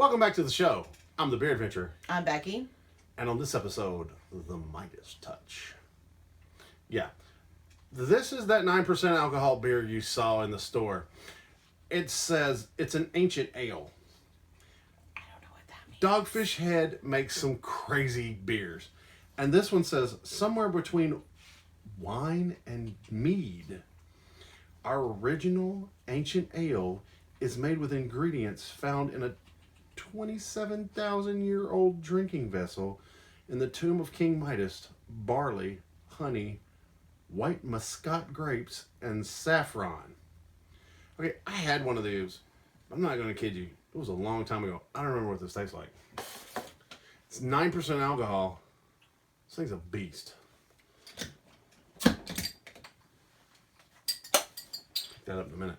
Welcome back to the show. I'm the Beer Adventurer. I'm Becky. And on this episode, the Midas Touch. Yeah. This is that 9% alcohol beer you saw in the store. It says it's an ancient ale. I don't know what that means. Dogfish Head makes some crazy beers. And this one says somewhere between wine and mead. Our original ancient ale is made with ingredients found in a 27,000-year-old drinking vessel in the tomb of King Midas: barley, honey, white muscat grapes, and saffron. Okay, I had one of these. I'm not going to kid you. It was a long time ago. I don't remember what this tastes like. It's 9% alcohol. This thing's a beast. Pick that up in a minute.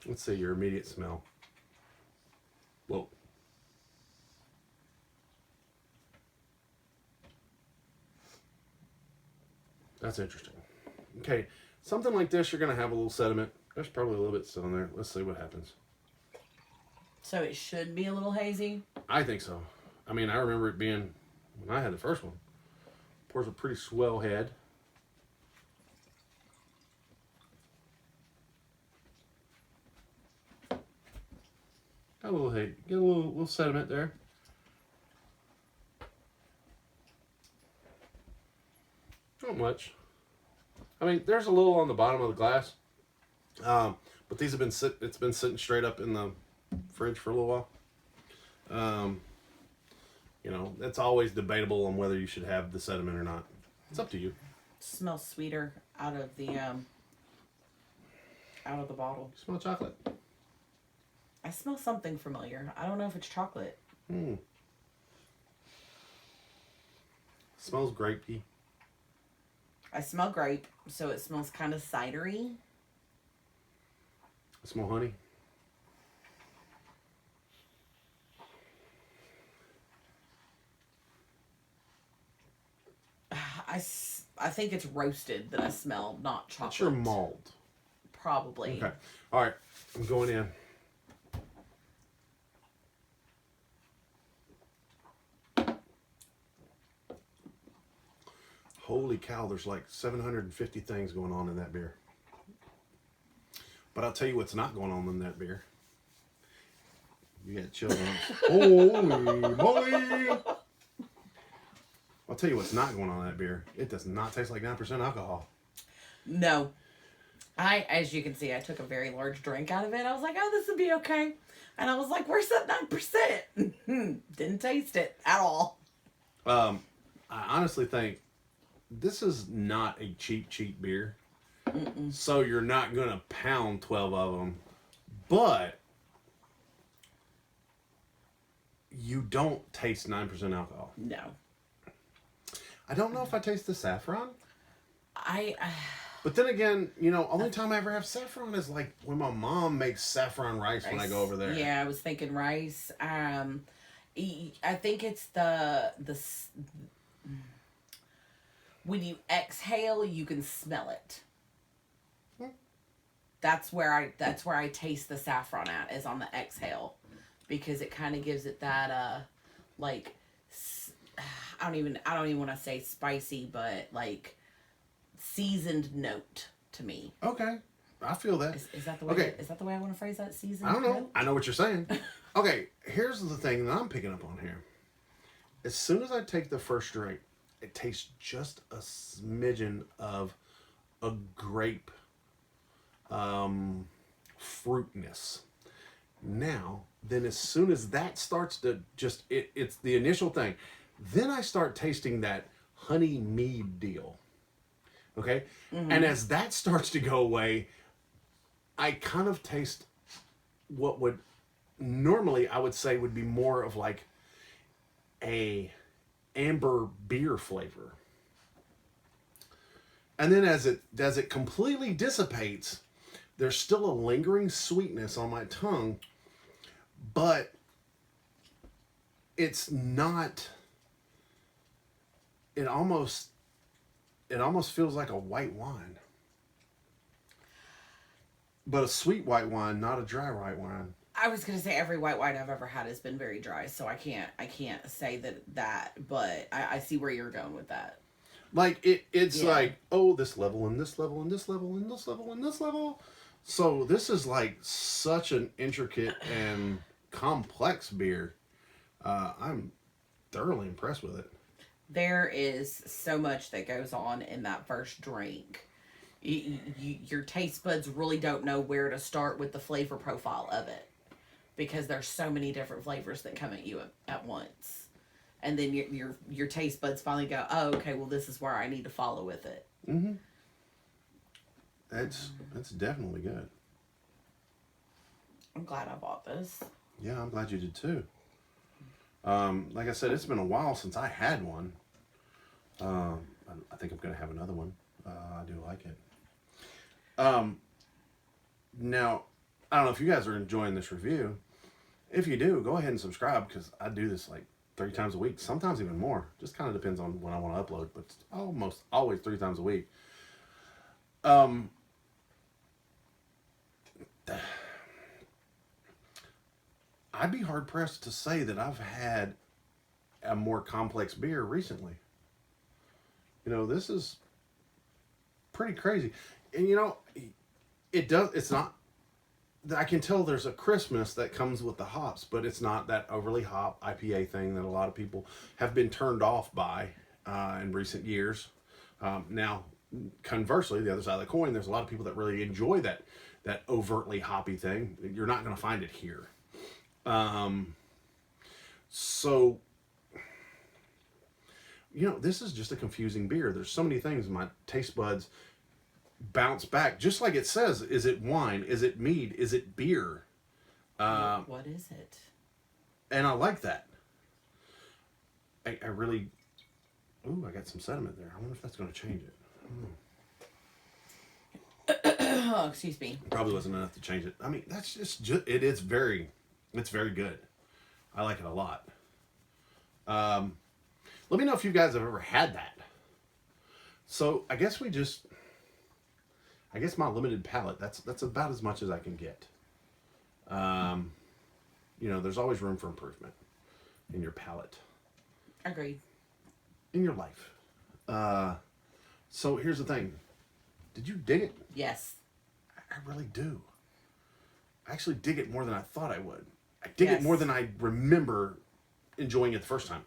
Let's see your immediate smell. Whoa. That's interesting. Okay, something like this, you're going to have a little sediment. There's probably a little bit still in there. Let's see what happens. So it should be a little hazy? I think so. I mean, I remember it being, when I had the first one, pours a pretty swell head. Got a little head, get a little sediment there. Not much. I mean, there's a little on the bottom of the glass, but these have been it's been sitting straight up in the fridge for a little while. You know, it's always debatable on whether you should have the sediment or not. It's up to you. Smells sweeter out of the bottle. You smell chocolate. I smell something familiar. I don't know if it's chocolate. Smells grapey. I smell grape, so it smells kind of cidery. I smell honey. I think it's roasted that I smell, not chocolate. What's your malt? Probably. Okay. All right. I'm going in. Holy cow, there's like 750 things going on in that beer. But I'll tell you what's not going on in that beer. You got chill bumps. Holy moly! I'll tell you what's not going on in that beer. It does not taste like 9% alcohol. No. As you can see, I took a very large drink out of it. I was like, oh, this would be okay. And I was like, where's that 9%? Didn't taste it at all. I honestly think this is not a cheap beer. So you're not going to pound 12 of them. But you don't taste 9% alcohol. No. I don't know if I taste the saffron. I But then again, you know, only time I ever have saffron is like when my mom makes saffron rice when I go over there. Yeah, I was thinking rice. I think it's the when you exhale, you can smell it. That's where I taste the saffron at, is on the exhale, because it kind of gives it that like I don't even want to say spicy, but like seasoned note to me. Okay, I feel that. Is that the way? Okay. Is that the way I want to phrase that? Seasoned. I don't know. Note? I know what you're saying. Okay, here's the thing that I'm picking up on here. As soon as I take the first drink, it tastes just a smidgen of a grape fruitness. Now, then as soon as that starts to just, it's the initial thing. Then I start tasting that honey mead deal. Okay? Mm-hmm. And as that starts to go away, I kind of taste what would normally I would say would be more of like a amber beer flavor. And then as it completely dissipates, there's still a lingering sweetness on my tongue, but it's not, it almost feels like a white wine. But a sweet white wine, not a dry white wine. I was gonna say every white wine I've ever had has been very dry, so I can't say that, but I see where you're going with that. Like it's Yeah. like, oh, this level and this level and this level and this level and this level. So this is like such an intricate and complex beer. I'm thoroughly impressed with it. There is so much that goes on in that first drink. Your taste buds really don't know where to start with the flavor profile of it because there's so many different flavors that come at you at once. And then your taste buds finally go, oh, okay, well, this is where I need to follow with it. Mm-hmm. That's definitely good. I'm glad I bought this. Yeah, I'm glad you did too. Like I said, it's been a while since I had one. I think I'm gonna have another one. I do like it. Now, I don't know if you guys are enjoying this review. If you do, go ahead and subscribe because I do this like 3 times a week, sometimes even more. Just kind of depends on when I want to upload, but it's almost always 3 times a week. I'd be hard pressed to say that I've had a more complex beer recently. You know, this is pretty crazy. And you know, it's not, I can tell there's a crispness that comes with the hops, but it's not that overly hop IPA thing that a lot of people have been turned off by in recent years. Now, conversely, the other side of the coin, there's a lot of people that really enjoy that overtly hoppy thing. You're not going to find it here. So, you know, this is just a confusing beer. There's so many things my taste buds bounce back, just like it says. Is it wine? Is it mead? Is it beer? What is it? And I like that. I really... Ooh, I got some sediment there. I wonder if that's going to change it. Oh, excuse me. Probably wasn't enough to change it. I mean, that's just it is very... It's very good. I like it a lot. Let me know if you guys have ever had that. So I guess my limited palate, that's about as much as I can get. You know, there's always room for improvement in your palate. Agreed. In your life. So here's the thing. Did you dig it? Yes. I really do. I actually dig it more than I thought I would. I dig it more than I remember enjoying it the first time.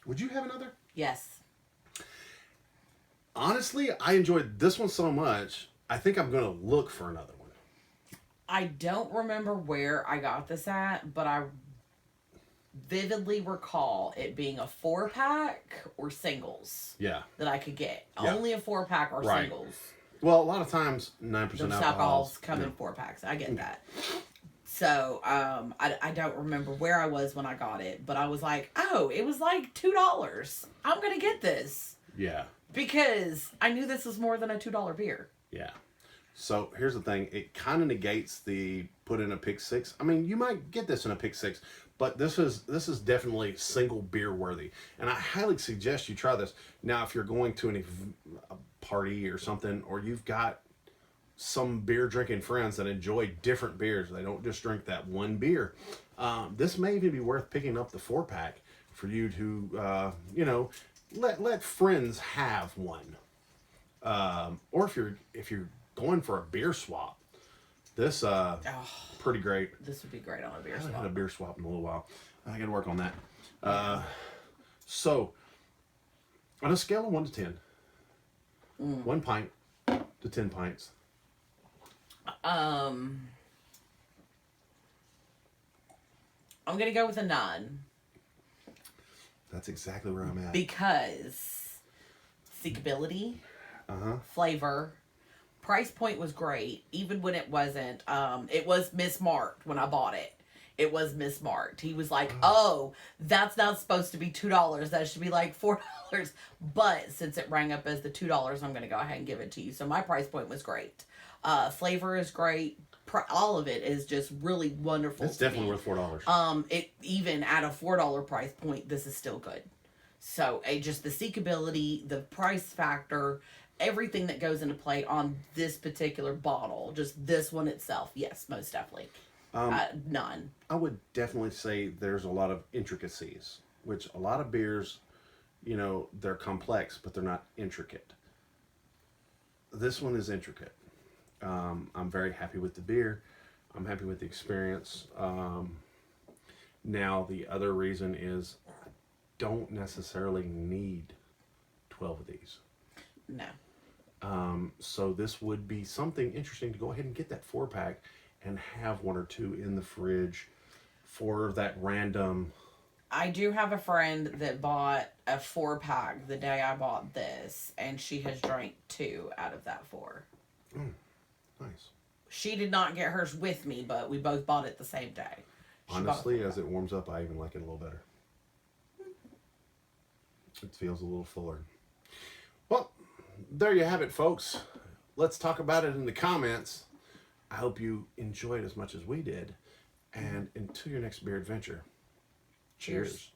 Would you have another? Yes. Honestly, I enjoyed this one so much, I think I'm going to look for another one. I don't remember where I got this at, but I vividly recall it being a 4-pack or singles. Yeah. That I could get. Yeah. Only a 4-pack or singles. Well, a lot of times, 9% alcohols come in 4-packs. I get that. So, I don't remember where I was when I got it, but I was like, oh, it was like $2. I'm going to get this. Yeah. Because I knew this was more than a $2 beer. Yeah. So, here's the thing. It kind of negates the put in a pick six. I mean, you might get this in a pick six, but this is definitely single beer worthy. And I highly suggest you try this. Now, if you're going to a party or something, or you've got some beer drinking friends that enjoy different beers, they don't just drink that one beer, this may even be worth picking up the 4-pack for you to you know, let friends have one, or if you're going for a beer swap, this pretty great. This would be great on a beer I haven't swap. had a beer swap in a little while. I gotta work on that. So on a scale of 1 to 10, 1 pint to 10 pints. I'm gonna go with a 9. That's exactly where I'm at. Because seekability, flavor, price point was great, even when it wasn't. It was mismarked when I bought it. It was mismarked. He was like, oh, that's not supposed to be $2. That should be like $4. But since it rang up as the $2, I'm going to go ahead and give it to you. So my price point was great. Flavor is great. All of it is just really wonderful. It's definitely worth $4. It even at a $4 price point, this is still good. So just the seekability, the price factor, everything that goes into play on this particular bottle. Just this one itself. Yes, most definitely. None. I would definitely say there's a lot of intricacies, which a lot of beers, you know, they're complex, but they're not intricate. This one is intricate. I'm very happy with the beer. I'm happy with the experience. Now, the other reason is I don't necessarily need 12 of these. No. So this would be something interesting to go ahead and get that 4-pack and have 1 or 2 in the fridge for that random. I do have a friend that bought a 4-pack the day I bought this, and she has drank 2 out of that 4. Nice. She did not get hers with me, but we both bought it the same day. Honestly, as it warms up, I even like it a little better. It feels a little fuller. Well, there you have it, folks. Let's talk about it in the comments. I hope you enjoyed as much as we did. And until your next beer adventure, cheers.